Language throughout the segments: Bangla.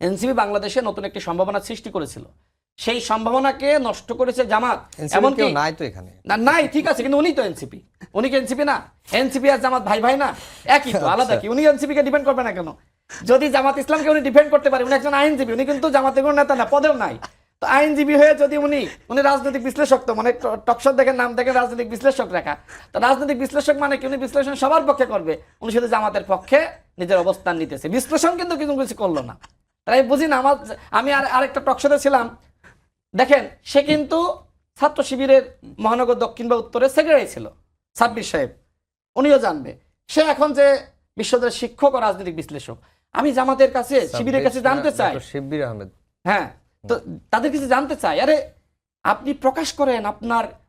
এনসিপি বাংলাদেশে নতুন একটি সম্ভাবনা সৃষ্টি করেছিল, সেই সম্ভাবনাকে নষ্ট করেছে জামাত। এমনকি নাই তো এখানে, না নাই ঠিক আছে, কিন্তু উনি তো এনসিপি, উনি কি এনসিপি না? এনসিপি আর জামাত ভাই ভাই না, একই তো, আলাদা কি? উনি এনসিপি কে ডিপেন্ড করবে না কেন? যদি জামাত ইসলামকে উনি ডিপেন্ড করতে পারে, উনি একজন আইনজীবী, উনি কিন্তু জামাতের কোনো নেতা না, পদেও নাই। তো আইনজীবী হয়ে যদি উনি রাজনৈতিক বিশ্লেষক, তো মানে টকশো দেখেন, নাম দেখেন রাজনৈতিক বিশ্লেষক রেখা, তো রাজনৈতিক বিশ্লেষক মানে কি উনি বিশ্লেষণ সবার পক্ষে করবে, উনি শুধু জামাতের পক্ষে নিজের অবস্থান নিতেছে, বিশ্লেষণ কিন্তু কিছু করলো না। তাই বুঝি না। আমি আরেকটা টকশোতে ছিলাম, দেখেন সে কিন্তু ছাত্র শিবিরের মহানগর দক্ষিণ বা উত্তরের সেক্রেটারি ছিল, সাব্বির সাহেব, উনিও জানবে। সে এখন যে বিশ্ববিদ্যালয়ের শিক্ষক ও রাজনৈতিক বিশ্লেষক। আমি জামাতের কাছে, শিবিরের কাছে জানতে চাই, শিবির আহমেদ, হ্যাঁ, তো তাদের কাছে জানতে চাই, আরে আপনি প্রকাশ করেন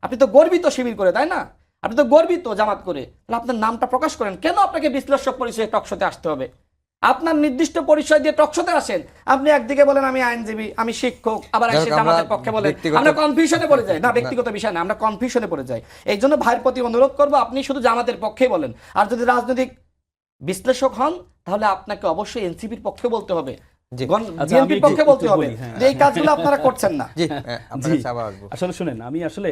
আপনি তো গর্বিত শিবির করে, তাই না? আপনি তো গর্বিত জামাত করে, তাহলে আপনার নামটা প্রকাশ করেন, কেন আপনাকে বিশ্লেষক পরিচয়ে টকশোতে আসতে হবে? আপনার নির্দিষ্ট পরিচয় দিয়ে টকশোতে আসেন। আপনি একদিকে বলেন আমি আইনজীবী, আমি শিক্ষক, আবার এসে জামাতের পক্ষে বলেন, আমরা কনফিউশনে পড়ে যাই। না, ব্যক্তিগত বিষয় না, আমরা কনফিউশনে পড়ে যাই। এই জন্য ভাইয়ের প্রতি অনুরোধ করবো, আপনি শুধু জামাতের পক্ষেই বলেন। আর যদি রাজনৈতিক বিশ্লেষক হন, তাহলে আপনাকে অবশ্যই এনসিপির পক্ষে বলতে হবে, বিএনপির পক্ষে বলতে হবে, যে এই কাজগুলো আপনারা করছেন না। আসলে শুনেন, আমি আসলে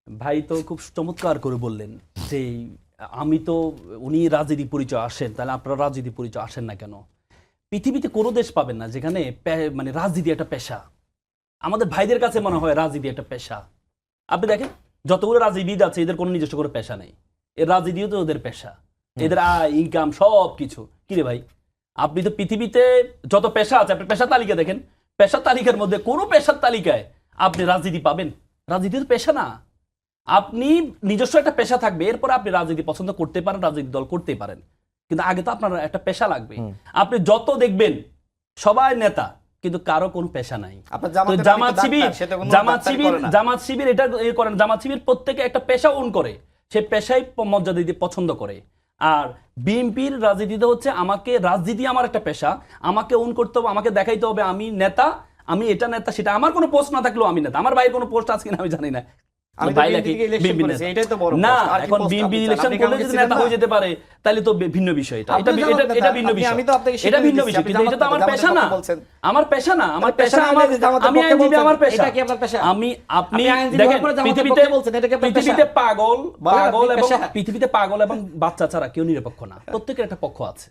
ভাই তো খুব চমৎকার করে বললেন যে আমি তো, উনি রাজনীতি পরিচয় আসেন, তাহলে আপনারা রাজনীতি পরিচয় আসেন না কেন? পৃথিবীতে কোনো দেশ পাবেন না যেখানে মানে রাজনীতি একটা পেশা। আমাদের ভাইদের কাছে মনে হয় রাজনীতি একটা পেশা। আপনি দেখেন যতগুলো রাজনীতিবিদ আছে, এদের কোনো নিজস্ব করে পেশা নেই, এর রাজনীতিও তো ওদের পেশা, এদের আয় ইনকাম সব কিছু। কি রে ভাই, আপনি তো পৃথিবীতে যত পেশা আছে, আপনি পেশা তালিকা দেখেন, পেশার তালিকার মধ্যে কোনো পেশার তালিকায় আপনি রাজনীতি পাবেন? রাজনীতি তো পেশা না। আপনি নিজস্ব একটা পেশা থাকবে, এরপরে আপনি রাজনীতি পছন্দ করতে পারেন, রাজনীতি দল করতে পারেন, কিন্তু আগে তো আপনার একটা পেশা লাগবে। আপনি যত দেখবেন সবাই নেতা, কিন্তু কারো কোনো পেশা নাই। জামাত শিবির এটা করেন, জামাত শিবির প্রত্যেকে একটা পেশা ওন করে, সে পেশায় মর্যাদা দিতে পছন্দ করে। আর বিএনপির রাজনীতিতে হচ্ছে আমাকে, রাজনীতি আমার একটা পেশা, আমাকে ওন করতে হবে, আমাকে দেখাইতে হবে আমি নেতা, আমি এটা নেতা সেটা। আমার কোনো পোস্ট না থাকলেও আমি নেতা। আমার বাইরে কোনো পোস্ট আছে কিনা আমি জানি না। এখন বিএনপি ইলেকশন করলে যদি নেতা হয়ে যেতে পারে, তাহলে তো ভিন্ন বিষয়। এটা ভিন্ন বিষয়, এটা ভিন্ন বিষয়, কিন্তু এটা তো আমার পেশা না। আমার পেশা না, আমার পেশা, আমি আইনজীবী, আমার পেশা। আমি, আপনি দেখেন পৃথিবীতে পাগল এবং পৃথিবীতে পাগল এবং বাচ্চা ছাড়া কেউ নিরপেক্ষ না, প্রত্যেকের একটা পক্ষ আছে।